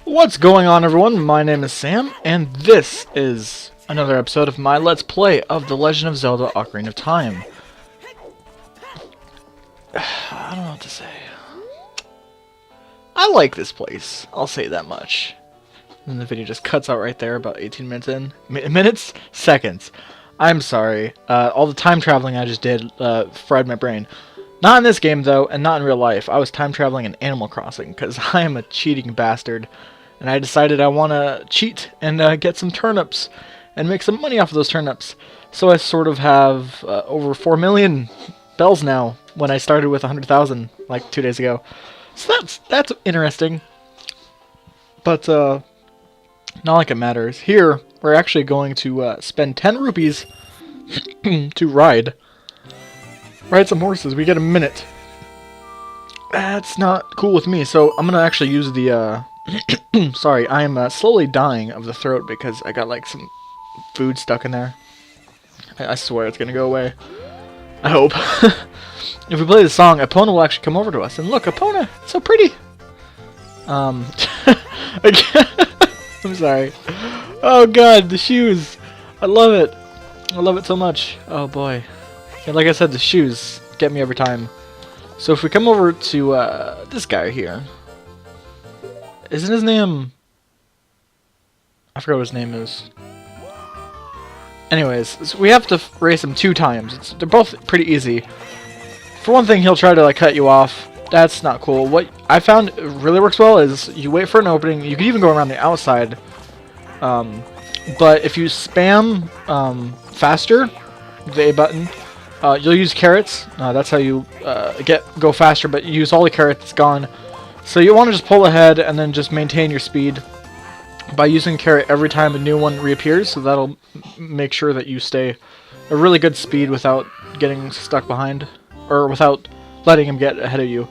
What's going on, everyone? My name is Sam, and this is another episode of my Let's Play of The Legend of Zelda Ocarina of Time. I don't know what to say. I like this place, I'll say that much. And the video just cuts out right there, about 18 minutes in. Minutes? Seconds. I'm sorry. All the time traveling I just did fried my brain. Not in this game, though, and not in real life. I was time traveling in Animal Crossing, because I am a cheating bastard. And I decided I want to cheat and get some turnips and make some money off of those turnips. So I sort of have over 4 million bells now when I started with 100,000 like 2 days ago. So that's interesting. But not like it matters. Here, we're actually going to spend 10 rupees to ride some horses. We get a minute. That's not cool with me. So I'm going to actually use the... Sorry, I am slowly dying of the throat because I got like some food stuck in there. I swear it's gonna go away. I hope. If we play the song, Epona will actually come over to us. And look, Epona, it's so pretty. I'm sorry. Oh god, the shoes. I love it. I love it so much. Oh boy. And like I said, the shoes get me every time. So if we come over to this guy here. Isn't his name... I forgot what his name is. Anyways, so we have to race him 2 times. They're both pretty easy. For one thing, he'll try to like cut you off. That's not cool. What I found really works well is you wait for an opening. You can even go around the outside. But if you spam faster, the A button, you'll use carrots. That's how you go faster, but you use all the carrots, it's gone. So you want to just pull ahead and then just maintain your speed by using carrot every time a new one reappears, so that'll make sure that you stay a really good speed without getting stuck behind, or without letting him get ahead of you.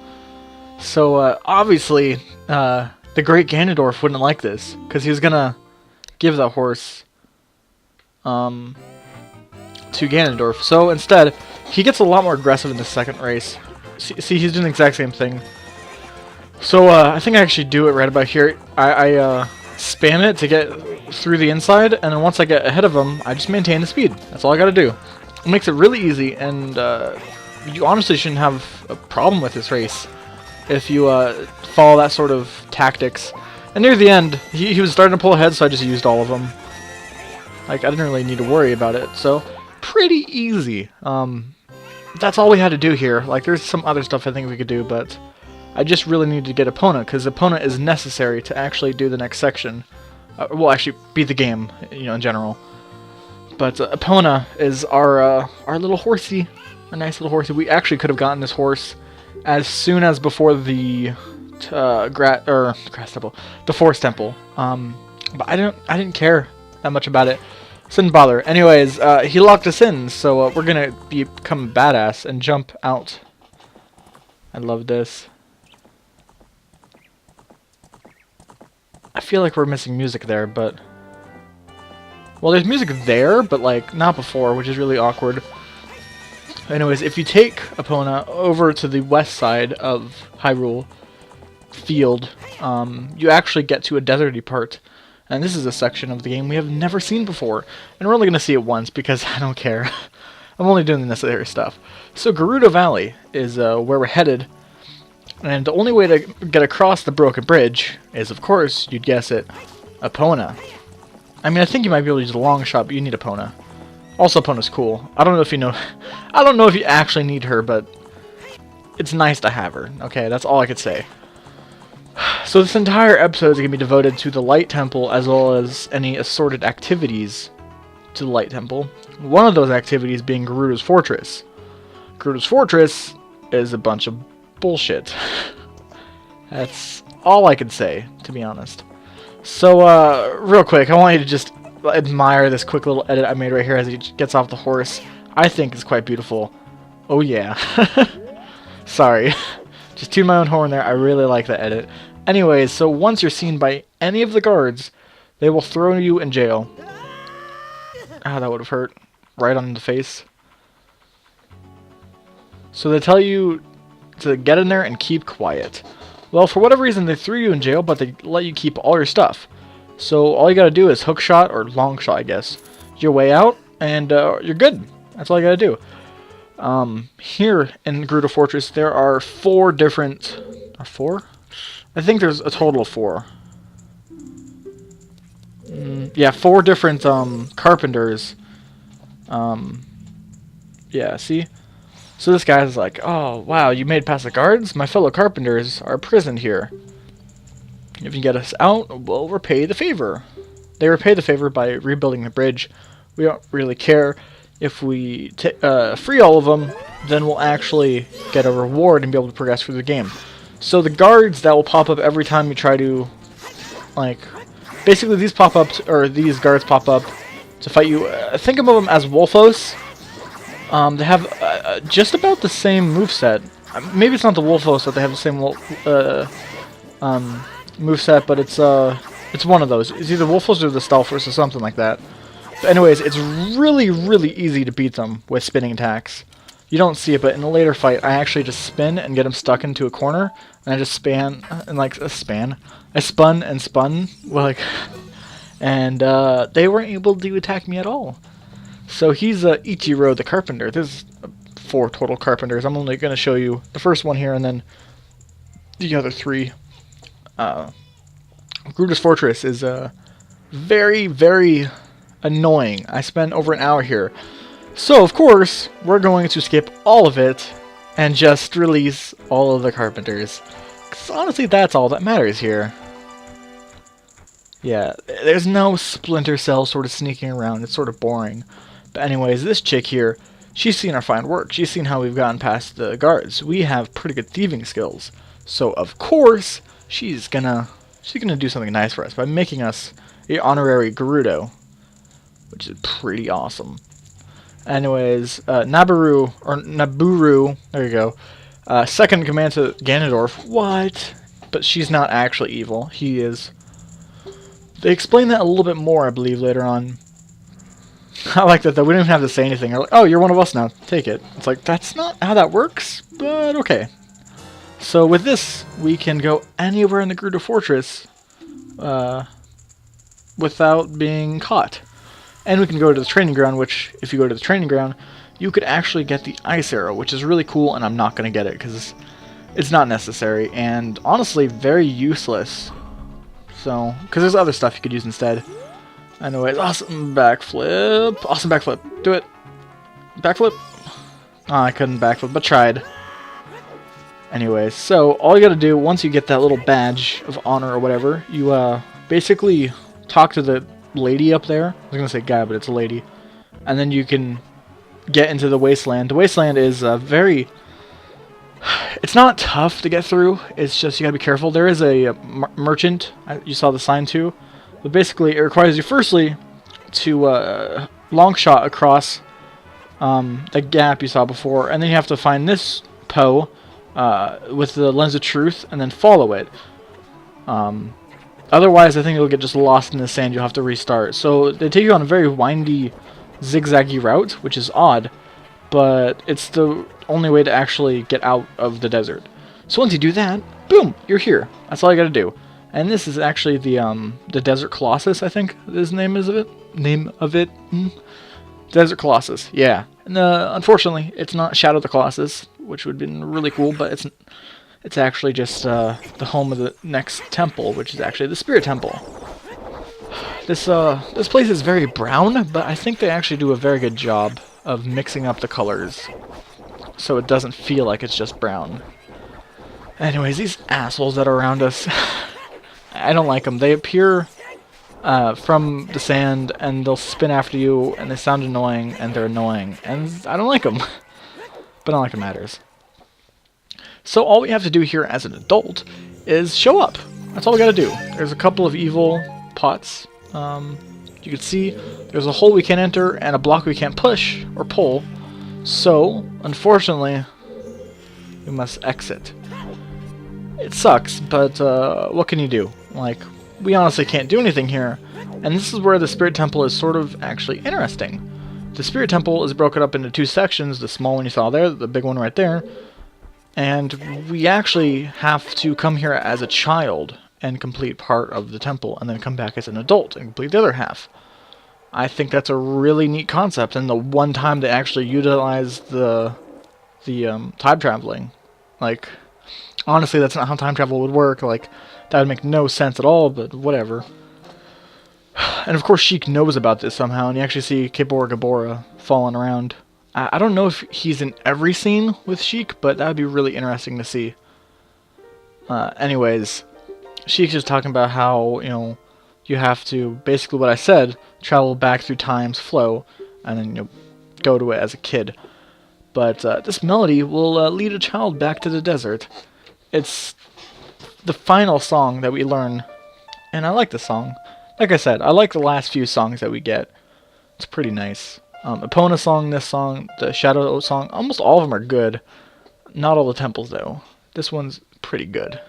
So obviously the great Ganondorf wouldn't like this, because he was gonna give the horse to Ganondorf. So instead, he gets a lot more aggressive in the second race. See, he's doing the exact same thing. So, I think I actually do it right about here. I spam it to get through the inside, and then once I get ahead of him, I just maintain the speed. That's all I gotta do. It makes it really easy, and you honestly shouldn't have a problem with this race if you follow that sort of tactics. And near the end, he was starting to pull ahead, so I just used all of them. Like, I didn't really need to worry about it, so pretty easy. That's all we had to do here. Like, there's some other stuff I think we could do, but... I just really need to get Epona, because Epona is necessary to actually do the next section. Well, actually, beat the game, you know, in general. But Epona is our little horsey, a nice little horsey. We actually could have gotten this horse as soon as before the the Forest Temple. But I didn't care that much about it. So didn't bother. Anyways, he locked us in, so we're gonna become badass and jump out. I love this. I feel like we're missing music there, but... Well, there's music there, but, like, not before, which is really awkward. Anyways, if you take Epona over to the west side of Hyrule field, you actually get to a deserty part. And this is a section of the game we have never seen before. And we're only going to see it once, because I don't care. I'm only doing the necessary stuff. So, Gerudo Valley is where we're headed. And the only way to get across the broken bridge is, of course, you'd guess it, Epona. I mean, I think you might be able to use a long shot, but you need Epona. Also, Epona's cool. I don't know if you know... I don't know if you actually need her, but it's nice to have her. Okay, that's all I could say. So this entire episode is going to be devoted to the Light Temple, as well as any assorted activities to the Light Temple. One of those activities being Gerudo's Fortress. Gerudo's Fortress is a bunch of bullshit. That's all I can say, to be honest. So, real quick, I want you to just admire this quick little edit I made right here as he gets off the horse. I think it's quite beautiful. Oh yeah. Sorry. Just tune my own horn there. I really like that edit. Anyways, so once you're seen by any of the guards, they will throw you in jail. Ah, that would have hurt. Right on the face. So they tell you to get in there and keep quiet. Well, for whatever reason, they threw you in jail, but they let you keep all your stuff. So all you gotta do is hook shot, or long shot, I guess, your way out, and you're good. That's all you gotta do. Here in Gerudo Fortress, there are 4 different... 4? I think there's a total of 4. Yeah, 4 different carpenters. Yeah, see? So this guy's like, oh, wow, you made past the guards? My fellow carpenters are imprisoned here. If you get us out, we'll repay the favor. They repay the favor by rebuilding the bridge. We don't really care. If we free all of them, then we'll actually get a reward and be able to progress through the game. So the guards that will pop up every time you try to, like, basically these these guards pop up to fight you. Think of them as Wolfos. They have just about the same moveset. Maybe it's not the Wolfos that they have the same moveset, but it's one of those. It's either Wolfos or the Stalfors or something like that. But anyways, it's really, really easy to beat them with spinning attacks. You don't see it, but in a later fight, I actually just spin and get them stuck into a corner, and I just spun and spun, like, and they weren't able to attack me at all. So he's Ichiro the Carpenter. There's 4 total carpenters. I'm only going to show you the first one here, and then the other 3. Gerudo's Fortress is very, very annoying. I spent over an hour here. So, of course, we're going to skip all of it and just release all of the carpenters. 'Cause honestly, that's all that matters here. Yeah, there's no Splinter Cell sort of sneaking around. It's sort of boring. But anyways, this chick here, she's seen our fine work. She's seen how we've gotten past the guards. We have pretty good thieving skills. So, of course, she's gonna do something nice for us by making us an honorary Gerudo, which is pretty awesome. Anyways, Naburu, there you go. Second in command to Ganondorf. What? But she's not actually evil. He is. They explain that a little bit more, I believe, later on. I like that, though. We don't even have to say anything. They're like, oh, you're one of us now. Take it. It's like, that's not how that works, but okay. So with this, we can go anywhere in the Gerudo Fortress without being caught. And we can go to the training ground, which, if you go to the training ground, you could actually get the ice arrow, which is really cool, and I'm not going to get it because it's not necessary, and honestly, very useless. So, because there's other stuff you could use instead. Anyways, awesome backflip. Awesome backflip. Do it. Backflip. Oh, I couldn't backflip, but tried. Anyways, so all you gotta do, once you get that little badge of honor or whatever, you basically talk to the lady up there. I was gonna say guy, but it's a lady. And then you can get into the wasteland. The wasteland is very... It's not tough to get through. It's just you gotta be careful. There is a merchant. You saw the sign too. But basically, it requires you firstly to long shot across the gap you saw before, and then you have to find this Poe with the lens of truth, and then follow it. Otherwise, I think you'll get just lost in the sand. You'll have to restart. So they take you on a very windy, zigzaggy route, which is odd, but it's the only way to actually get out of the desert. So once you do that, boom, you're here. That's all you gotta do. And this is actually the Desert Colossus, I think is the name of it. Desert Colossus, yeah. And unfortunately, it's not Shadow the Colossus, which would have been really cool, but it's actually just the home of the next temple, which is actually the Spirit Temple. This place is very brown, but I think they actually do a very good job of mixing up the colors, so it doesn't feel like it's just brown. Anyways, these assholes that are around us, I don't like them. They appear from the sand, and they'll spin after you, and they sound annoying, and they're annoying, and I don't like them. But not like it matters. So all we have to do here as an adult is show up. That's all we gotta do. There's a couple of evil pots. You can see there's a hole we can't enter and a block we can't push or pull. So, unfortunately, we must exit. It sucks, but what can you do? Like, we honestly can't do anything here. And this is where the Spirit Temple is sort of actually interesting. The Spirit Temple is broken up into 2 sections. The small one you saw there, the big one right there. And we actually have to come here as a child and complete part of the temple, and then come back as an adult and complete the other half. I think that's a really neat concept, and the one time they actually utilize the time traveling. Like, honestly, that's not how time travel would work. Like, that would make no sense at all, but whatever. And of course Sheik knows about this somehow, and you actually see Kibora Gabora falling around. I don't know if he's in every scene with Sheik, but that would be really interesting to see. Anyways, Sheik's just talking about how, you know, you have to, basically what I said, travel back through time's flow, and then, you know, go to it as a kid. But this melody will lead a child back to the desert. It's the final song that we learn, and I like the song. Like I said, I like the last few songs that we get. It's pretty nice. Epona song, this song, the Shadow song, almost all of them are good. Not all the temples, though. This one's pretty good.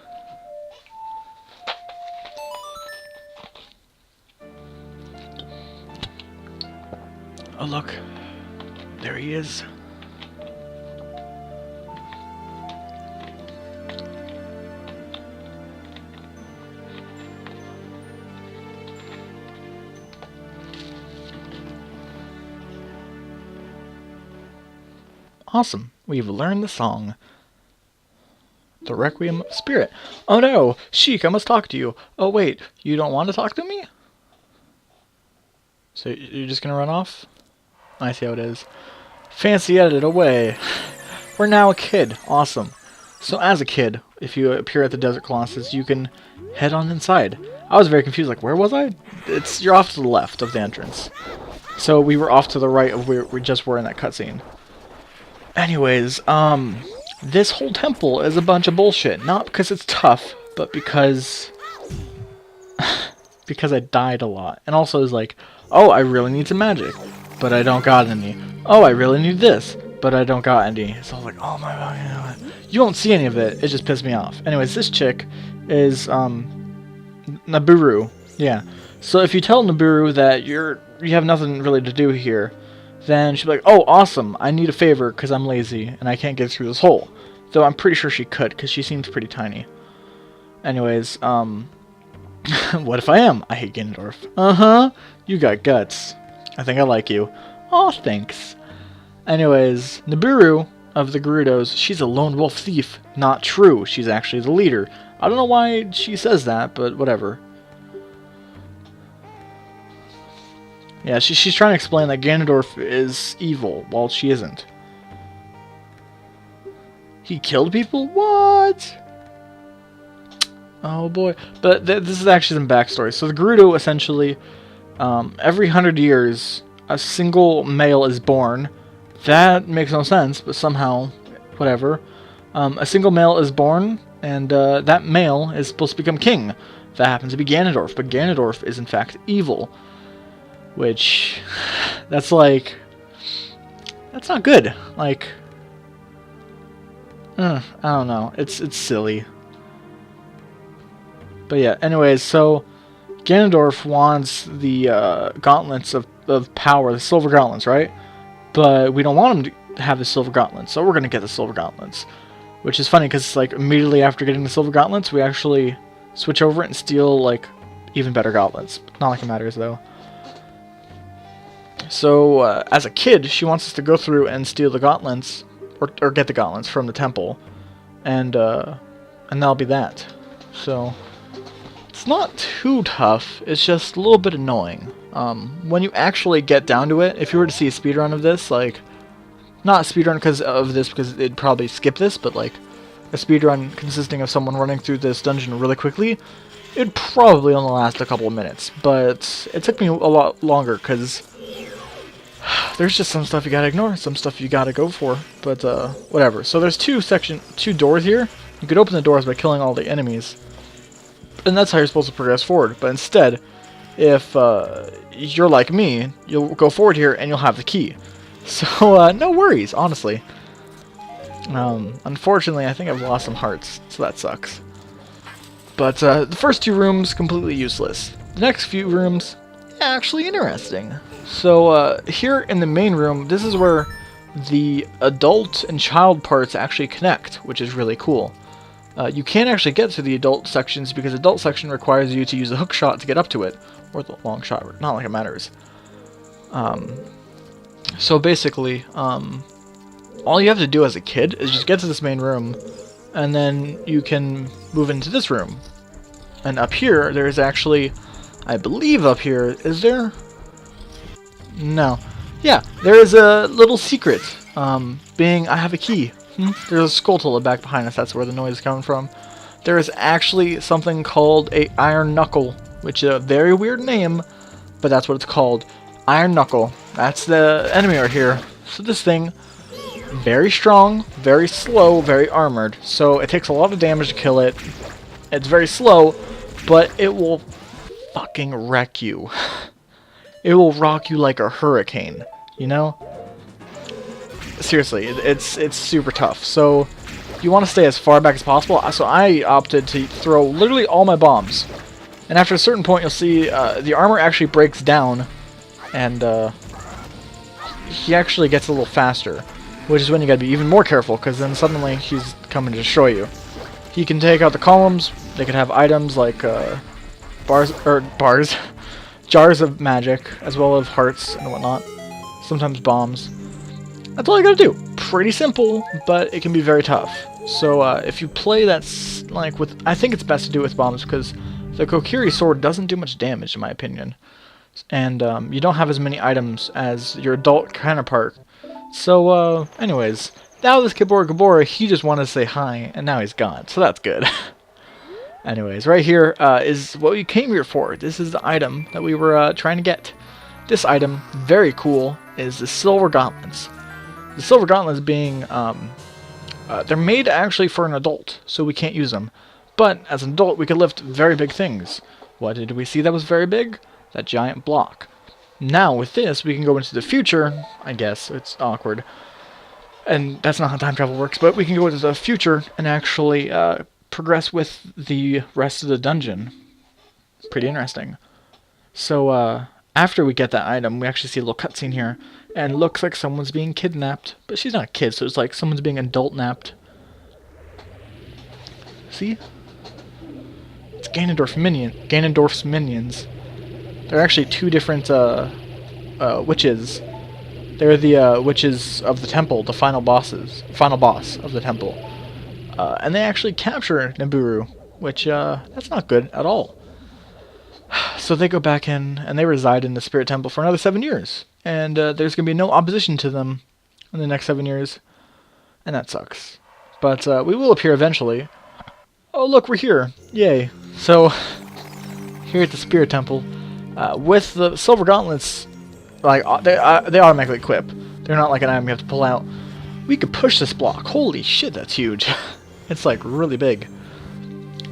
Oh, look. There he is. Awesome. We've learned the song. The Requiem of Spirit. Oh no! Sheik, I must talk to you. Oh wait, you don't want to talk to me? So you're just gonna run off? I see how it is. Fancy edited away. We're now a kid. Awesome. So as a kid, if you appear at the Desert Colossus, you can head on inside. I was very confused, like, where was I? You're off to the left of the entrance. So we were off to the right of where we just were in that cutscene. Anyways, this whole temple is a bunch of bullshit. Not because it's tough, but because I died a lot. And also is like, oh, I really need some magic, but I don't got any. Oh, I really need this, but I don't got any. So I was like, oh my god, you know what? You won't see any of it. It just pissed me off. Anyways, this chick is Naburu. Yeah. So if you tell Naburu that you have nothing really to do here, then she'll be like, oh, awesome, I need a favor because I'm lazy and I can't get through this hole. Though I'm pretty sure she could because she seems pretty tiny. Anyways, what if I am? I hate Ganondorf. Uh-huh, you got guts. I think I like you. Aw, thanks. Anyways, Naburu of the Gerudos, she's a lone wolf thief. Not true, she's actually the leader. I don't know why she says that, but whatever. Yeah, she's trying to explain that Ganondorf is evil, while she isn't. He killed people? What? Oh boy. But this is actually some backstory. So the Gerudo, essentially, every 100 years, a single male is born. That makes no sense, but somehow, whatever. A single male is born, and that male is supposed to become king. That happens to be Ganondorf, but Ganondorf is in fact evil. Which, that's like, that's not good. Like, I don't know. It's silly. But yeah, anyways, so Ganondorf wants the gauntlets of power, the silver gauntlets, right? But we don't want him to have the silver gauntlets, so we're going to get the silver gauntlets. Which is funny, because like immediately after getting the silver gauntlets, we actually switch over and steal like even better gauntlets. Not like it matters, though. So, as a kid, she wants us to go through and steal the gauntlets, or get the gauntlets from the temple, and that'll be that. So, it's not too tough, it's just a little bit annoying. When you actually get down to it, if you were to see a speedrun of this, like, not a speedrun because of this, because it'd probably skip this, but like, a speedrun consisting of someone running through this dungeon really quickly, it'd probably only last a couple of minutes, but it took me a lot longer, because there's just some stuff you gotta ignore, some stuff you gotta go for, but whatever. So there's two doors here. You could open the doors by killing all the enemies, and that's how you're supposed to progress forward. But instead, if you're like me, you'll go forward here and you'll have the key. So no worries, honestly. Unfortunately, I think I've lost some hearts, so that sucks. But the first two rooms, completely useless. The next few rooms, actually interesting. So here in the main room, this is where the adult and child parts actually connect, which is really cool. You can't actually get to the adult sections because the adult section requires you to use a hook shot to get up to it, or the long shot, not like it matters. So basically, all you have to do as a kid is just get to this main room, and then you can move into this room. And up here, there's actually, I believe up here, is there? No. Yeah, there is a little secret, being I have a key. There's a Skulltula back behind us, that's where the noise is coming from. There is actually something called a Iron Knuckle, which is a very weird name, but that's what it's called. Iron Knuckle. That's the enemy right here. So this thing, very strong, very slow, very armored. So it takes a lot of damage to kill it. It's very slow, but it will fucking wreck you. It will rock you like a hurricane, you know? Seriously, it's super tough. So you want to stay as far back as possible. So I opted to throw literally all my bombs. And after a certain point, you'll see the armor actually breaks down, and he actually gets a little faster, which is when you gotta be even more careful, because then suddenly he's coming to destroy you. He can take out the columns. They can have items like jars of magic, as well as hearts and whatnot. Sometimes bombs. That's all you gotta do. Pretty simple, but it can be very tough. So if you play that like with, I think it's best to do it with bombs because the Kokiri sword doesn't do much damage in my opinion, and you don't have as many items as your adult counterpart. So anyways, now this Gabora, he just wanted to say hi, and now he's gone. So that's good. Anyways, right here is what we came here for. This is the item that we were trying to get. This item, very cool, is the Silver Gauntlets. The Silver Gauntlets being, they're made actually for an adult, so we can't use them. But as an adult, we could lift very big things. What did we see that was very big? That giant block. Now with this, we can go into the future. I guess it's awkward, and that's not how time travel works. But we can go into the future and actually progress with the rest of the dungeon. Pretty interesting. So after we get that item, we actually see a little cutscene here, and it looks like someone's being kidnapped, but she's not a kid, so it's like someone's being adult-napped. See? It's Ganondorf's minions. They're actually two different witches. They're the witches of the temple, the final boss of the temple. And they actually capture Nibiru, which that's not good at all. So they go back in, and they reside in the Spirit Temple for another 7 years. And there's going to be no opposition to them in the next 7 years. And that sucks. But we will appear eventually. Oh, look, we're here. Yay. So, here at the Spirit Temple, with the Silver Gauntlets, like they automatically equip. They're not like an item you have to pull out. We could push this block. Holy shit, that's huge. It's like really big.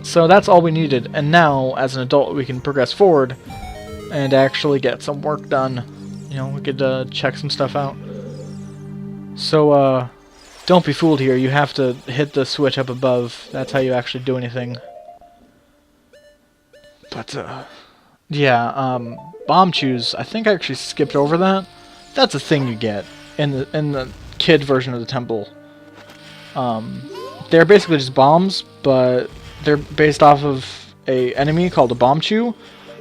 So that's all we needed, and now, as an adult, we can progress forward and actually get some work done. You know, we could check some stuff out. So, don't be fooled here. You have to hit the switch up above. That's how you actually do anything. But, yeah, bomb chews. I think I actually skipped over that. That's a thing you get in the kid version of the temple. They're basically just bombs, but they're based off of a enemy called a bomb chew.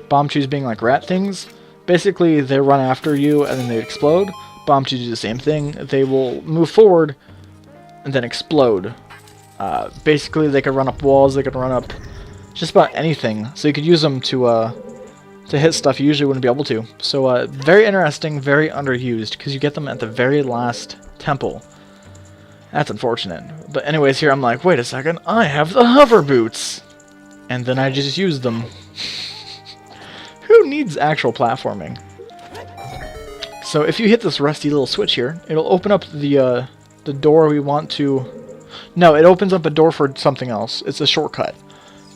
Bomb chews being like rat things. Basically, they run after you and then they explode. Bomb chews do the same thing. They will move forward and then explode. Basically, they could run up walls. They could run up just about anything. So you could use them to hit stuff you usually wouldn't be able to. So very interesting, very underused because you get them at the very last temple. That's unfortunate. But anyways, here I'm like, wait a second, I have the hover boots! And then I just use them. Who needs actual platforming? So if you hit this rusty little switch here, it'll open up the door we want to... No, it opens up a door for something else. It's a shortcut.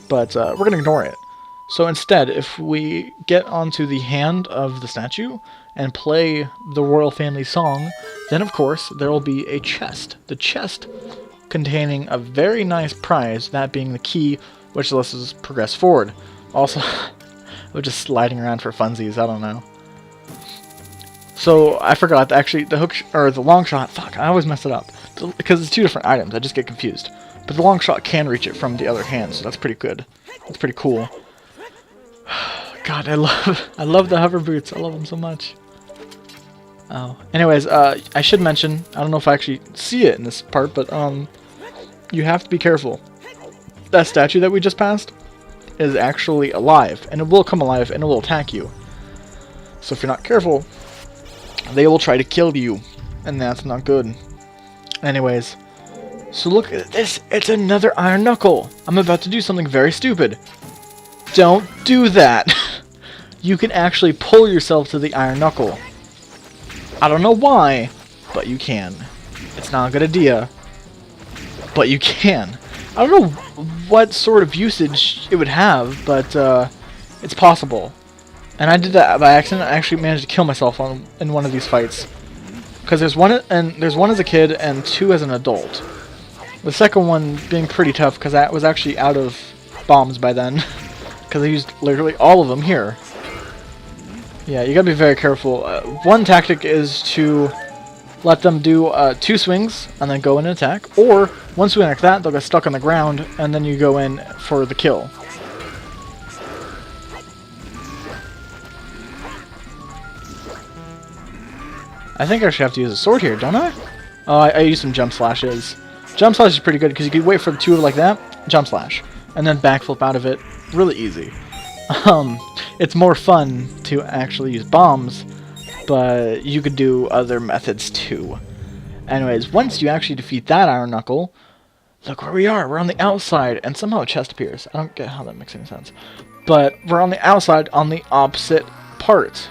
But we're going to ignore it. So instead, if we get onto the hand of the statue and play the royal family song, then of course there will be a chest. The chest containing a very nice prize, that being the key, which lets us progress forward. Also, we're just sliding around for funsies, I don't know. So I forgot, actually, the hook or the long shot, fuck, I always mess it up. Because it's two different items, I just get confused. But the long shot can reach it from the other hand, so that's pretty good. That's pretty cool. God, I love the hover boots. I love them so much. Oh. Anyways, I should mention, I don't know if I actually see it in this part, but you have to be careful. That statue that we just passed is actually alive, and it will come alive and it will attack you. So if you're not careful, they will try to kill you, and that's not good. Anyways, so look at this. It's another iron knuckle. I'm about to do something very stupid. Don't do that. You can actually pull yourself to the iron knuckle. I don't know why, but you can. It's not a good idea, but you can. I don't know what sort of usage it would have, but it's possible. And I did that by accident. I actually managed to kill myself in one of these fights. Because there's one as a kid and two as an adult. The second one being pretty tough because I was actually out of bombs by then. Because I used literally all of them here. Yeah, you gotta be very careful. One tactic is to let them do 2 swings and then go in and attack. Or one swing like that, they'll get stuck on the ground and then you go in for the kill. I think I actually have to use a sword here, don't I? Oh, I use some jump slashes. Jump slash is pretty good because you can wait for the 2 like that, jump slash, and then backflip out of it. Really easy. It's more fun to actually use bombs, but you could do other methods too. Anyways, once you actually defeat that iron knuckle, look where we are. We're on the outside, and somehow a chest appears. I don't get how that makes any sense. But we're on the outside on the opposite part.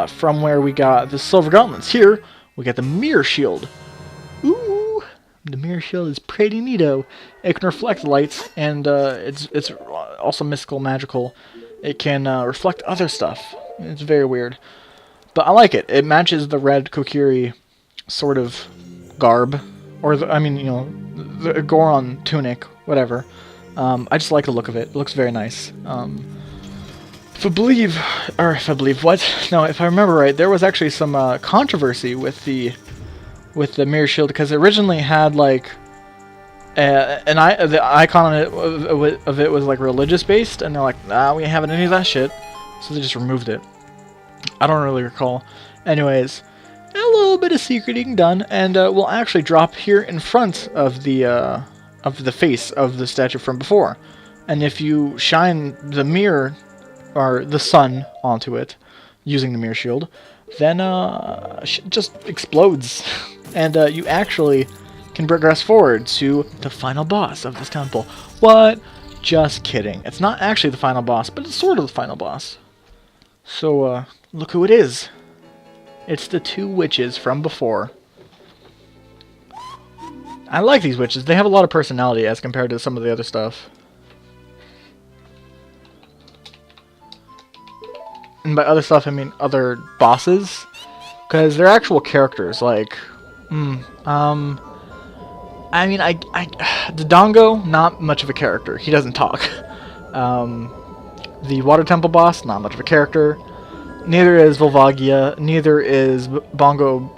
From where we got the silver gauntlets. Here, we got the mirror shield. Ooh, the mirror shield is pretty neato. It can reflect lights, and it's also mystical, magical. It can reflect other stuff. It's very weird, but I like it. It matches the red Kokiri sort of garb, or the Goron tunic, whatever. I just like the look of it. It looks very nice. If I remember right, there was actually some controversy with the mirror shield because it originally had like the icon of it was like religious based, and they're like, nah, we ain't having any of that shit, so they just removed it. I don't really recall. Anyways, a little bit of secreting done, and we'll actually drop here in front of the face of the statue from before, and if you shine the mirror or the sun onto it using the mirror shield, then shit just explodes, and you actually can progress forward to the final boss of this temple. What? Just kidding. It's not actually the final boss, but it's sort of the final boss. So look who it is. It's the 2 witches from before. I like these witches. They have a lot of personality as compared to some of the other stuff. And by other stuff, I mean other bosses, because they're actual characters. Like, I mean, the Dongo, not much of a character. He doesn't talk. The Water Temple boss, not much of a character. Neither is Volvagia. Neither is Bongo.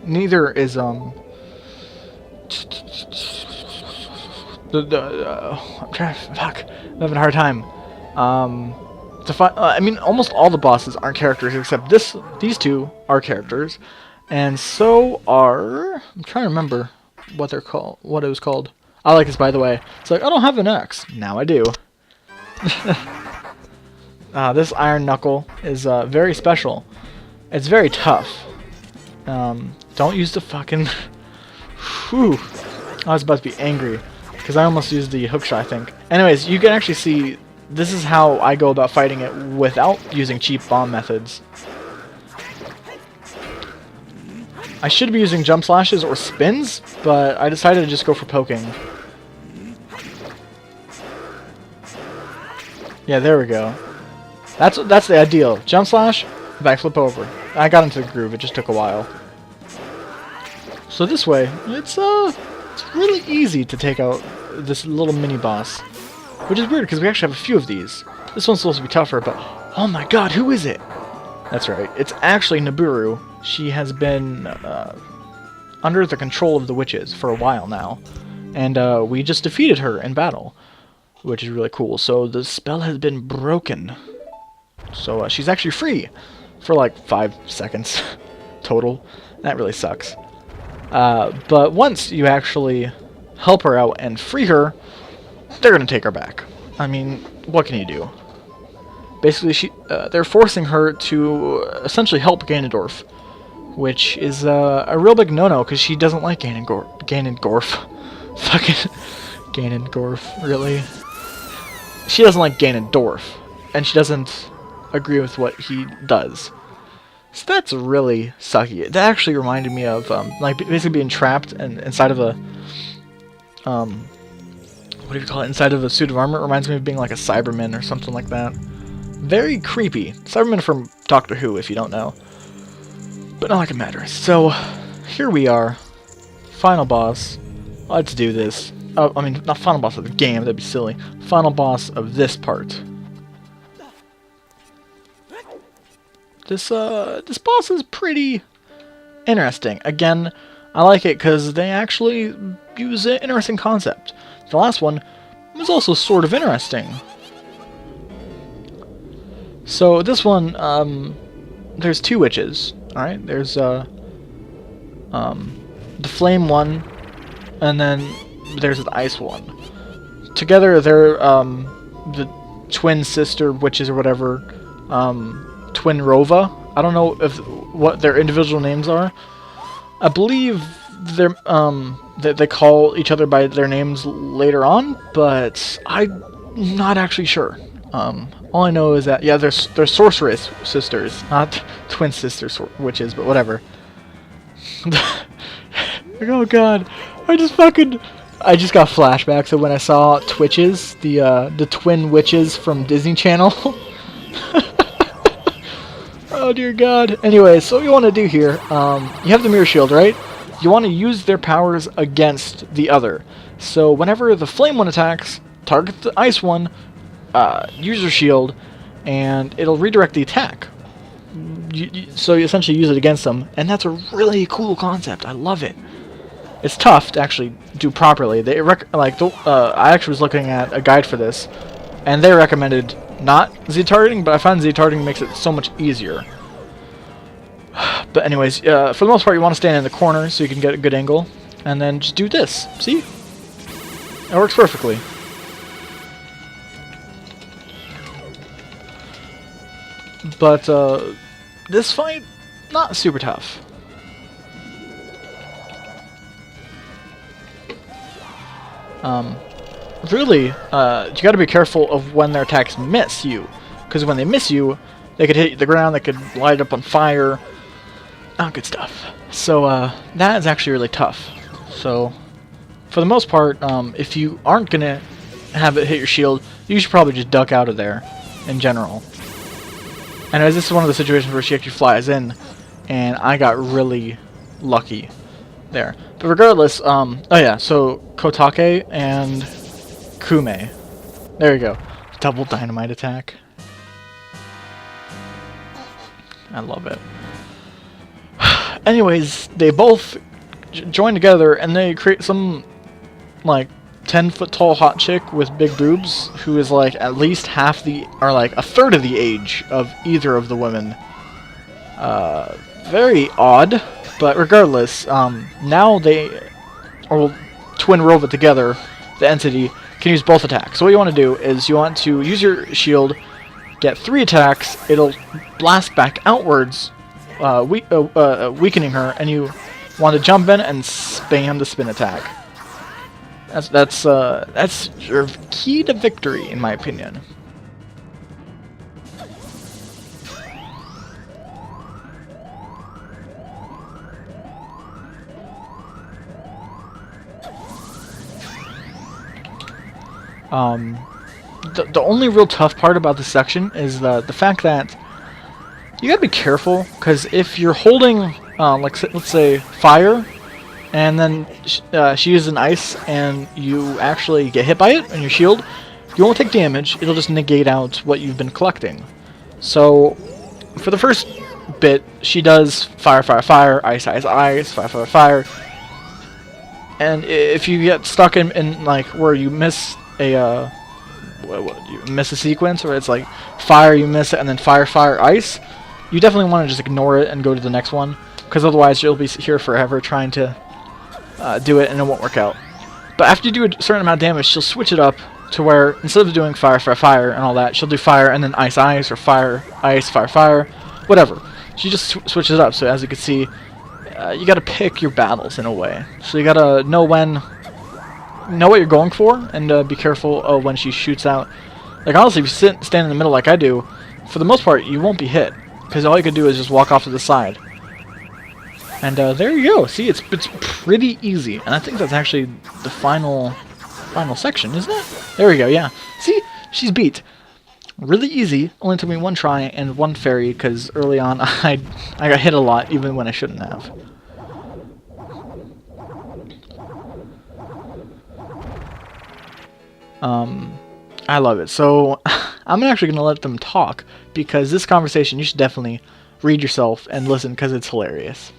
Neither is I'm having a hard time. I mean, almost all the bosses aren't characters except these 2 are characters, and so are. I'm trying to remember what they're called. What it was called. I like this, by the way. It's like, I don't have an axe. Now I do. This iron knuckle is very special. It's very tough. Don't use the fucking. Whew. I was about to be angry because I almost used the hook shot, I think. Anyways, you can actually see. This is how I go about fighting it without using cheap bomb methods. I should be using jump slashes or spins, but I decided to just go for poking. Yeah, there we go. That's the ideal. Jump slash, backflip over. I got into the groove, it just took a while. So this way, it's really easy to take out this little mini boss. Which is weird, because we actually have a few of these. This one's supposed to be tougher, but... Oh my god, who is it? That's right. It's actually Nibiru. She has been under the control of the witches for a while now. And we just defeated her in battle, which is really cool. So the spell has been broken. So she's actually free for like 5 seconds total. That really sucks. But once you actually help her out and free her, they're going to take her back. I mean, what can you do? Basically, they're forcing her to essentially help Ganondorf, which is a real big no-no because she doesn't like Ganondorf. Fucking Ganondorf, really? She doesn't like Ganondorf, and she doesn't agree with what he does. So that's really sucky. That actually reminded me of like basically being trapped inside of a what do you call it? Inside of a suit of armor. It reminds me of being like a Cyberman or something like that. Very creepy. Cyberman from Doctor Who, if you don't know. But not like it matters. So here we are, final boss. Let's do this. Oh, I mean, not final boss of the game. That'd be silly. Final boss of this part. This boss is pretty interesting. Again, I like it because they actually use an interesting concept. The last one was also sort of interesting. So this one, there's 2 witches. All right, there's the flame one, and then there's the ice one. Together, they're the twin sister witches or whatever. Twin Rova. I don't know what their individual names are. I believe they're they call each other by their names later on, but I'm not actually sure. All I know is that yeah, they're sorceress sisters, not twin sister witches, but whatever. Oh god, I just got flashbacks of when I saw Twitches, the twin witches from Disney Channel. Oh dear god. Anyway, so what you want to do here, you have the mirror shield, right? You want to use their powers against the other. So whenever the flame one attacks, target the ice one, use your shield, and it'll redirect the attack. So you essentially use it against them, and that's a really cool concept. I love it. It's tough to actually do properly. I actually was looking at a guide for this, and they recommended not Z-targeting, but I found Z-targeting makes it so much easier. But anyways, for the most part, you want to stand in the corner so you can get a good angle, and then just do this. See? It works perfectly. But this fight, not super tough. Really, you gotta be careful of when their attacks miss you, because when they miss you, they could hit the ground, they could light up on fire, not good stuff. So that is actually really tough. So for the most part, if you aren't gonna have it hit your shield, you should probably just duck out of there in general. And as this is one of the situations where she actually flies in, and I got really lucky there. But regardless, oh yeah, so Kotake and Kume. There you go. Double dynamite attack. I love it. Anyways, they both join together and they create some like 10-foot tall hot chick with big boobs who is like at least half or like a third of the age of either of the women. Very odd, but regardless, now they, or twin Rova together, the entity, can use both attacks. So what you want to do is you want to use your shield, get 3 attacks, it'll blast back outwards, weakening her, and you want to jump in and spam the spin attack. That's your key to victory, in my opinion. The only real tough part about this section is the fact that you gotta be careful, because if you're holding, let's say, fire, and then she uses an ice, and you actually get hit by it on your shield, you won't take damage, it'll just negate out what you've been collecting. So, for the first bit, she does fire, fire, fire, ice, ice, ice, fire, fire, fire. And if you get stuck in like where you miss a you miss a sequence where it's like fire, you miss it, and then fire, fire, ice, you definitely want to just ignore it and go to the next one, because otherwise you'll be here forever trying to do it and it won't work out. But after you do a certain amount of damage, she'll switch it up to where instead of doing fire, fire, fire and all that, she'll do fire and then ice, ice, or fire, ice, fire, fire, whatever. She just switches it up. So as you can see, you got to pick your battles in a way. So you got to know what you're going for, and be careful of when she shoots out. Like honestly, if you stand in the middle like I do, for the most part you won't be hit, because all you can do is just walk off to the side. And there you go. See, it's pretty easy, and I think that's actually the final section, isn't it? There we go. Yeah. See, she's beat. Really easy. Only took me one try and one fairy, because early on I got hit a lot, even when I shouldn't have. I love it. So I'm actually gonna let them talk, because this conversation you should definitely read yourself and listen, because it's hilarious.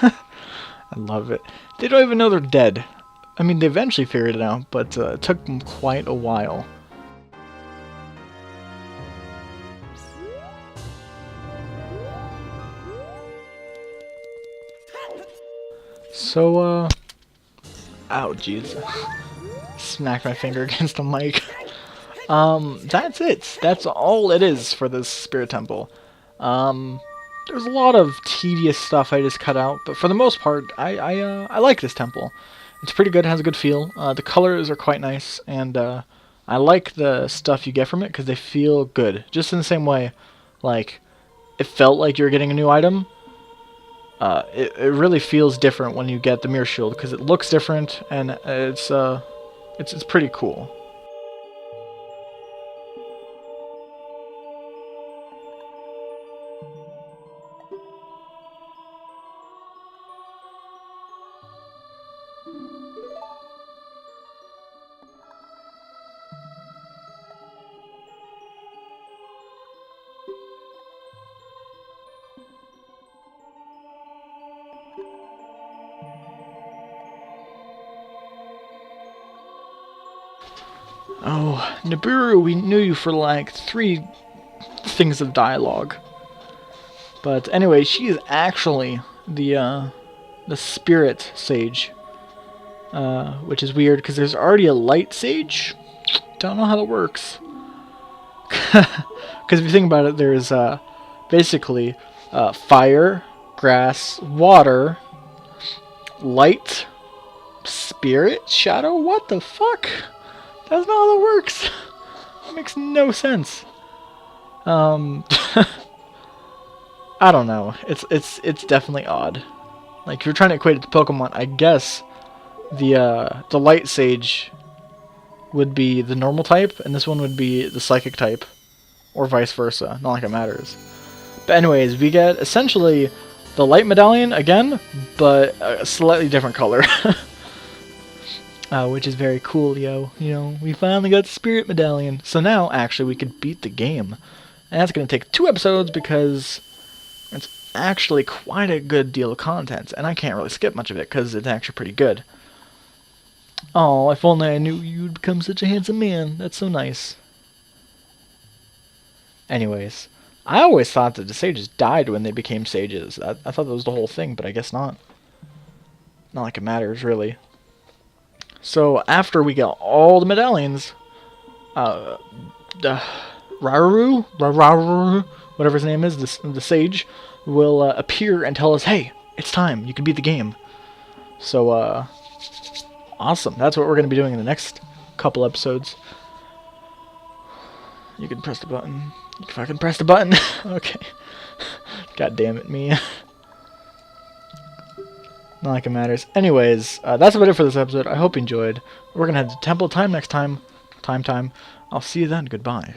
I love it. They don't even know they're dead. I mean, they eventually figured it out, but it took them quite a while. So, ow, jeez. Smacked my finger against the mic. That's it. That's all it is for this spirit temple. There's a lot of tedious stuff I just cut out, but for the most part, I like this temple. It's pretty good, has a good feel. The colors are quite nice, and I like the stuff you get from it because they feel good. Just in the same way, like, it felt like you were getting a new item. It really feels different when you get the mirror shield because it looks different, and it's pretty cool. Oh, Nibiru, we knew you for like 3 things of dialogue. But anyway, she is actually the spirit sage. Which is weird because there's already a light sage. Don't know how that works. Because if you think about it, there's basically fire, grass, water, light, spirit, shadow. What the fuck? That's not how that works. That makes no sense. I don't know. It's definitely odd. Like if you're trying to equate it to Pokemon, I guess the light sage would be the normal type, and this one would be the psychic type, or vice versa. Not like it matters. But anyways, we get essentially the light medallion again, but a slightly different color. Which is very cool, yo. You know, we finally got the spirit medallion. So now, actually, we could beat the game. And that's going to take 2 episodes because it's actually quite a good deal of content. And I can't really skip much of it because it's actually pretty good. Oh, if only I knew you'd become such a handsome man. That's so nice. Anyways, I always thought that the sages died when they became sages. I thought that was the whole thing, but I guess not. Not like it matters, really. So after we get all the medallions, Rauru, whatever his name is, the sage, will appear and tell us, hey, it's time, you can beat the game. So, awesome. That's what we're going to be doing in the next couple episodes. You can press the button. You can fucking press the button. Okay. God damn it, me. Not like it matters. Anyways, that's about it for this episode. I hope you enjoyed. We're gonna head to Temple Time next time. Time. I'll see you then. Goodbye.